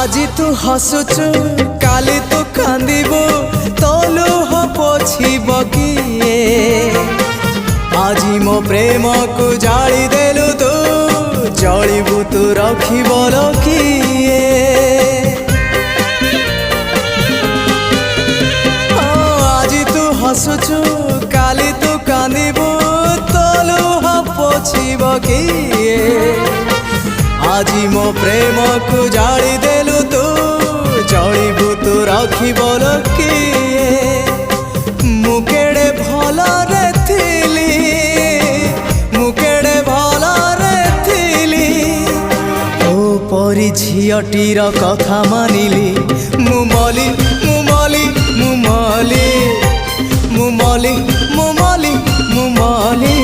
আজি তু হসুচু কালি তু কান্দিবু তলু পছিব কিয়ে আজি মো প্রেম কু জালি দেলু তু জলিবু তু রখিব কিয়ে আজি তু হসুচু কালি তু কান্দিবু তলু পছিব কিয়ে আজি মো প্রেম কু জালি দেলু তু জলিবু তু রখিব কিয়ে মু কেড়ে ভলরে থিলি মু কেড়ে ভলরে থিলি ও পরি ঝিয়টির কথা মানিলি মু মলি মু মলি মু মলি মু মলি মু মলি মু মলি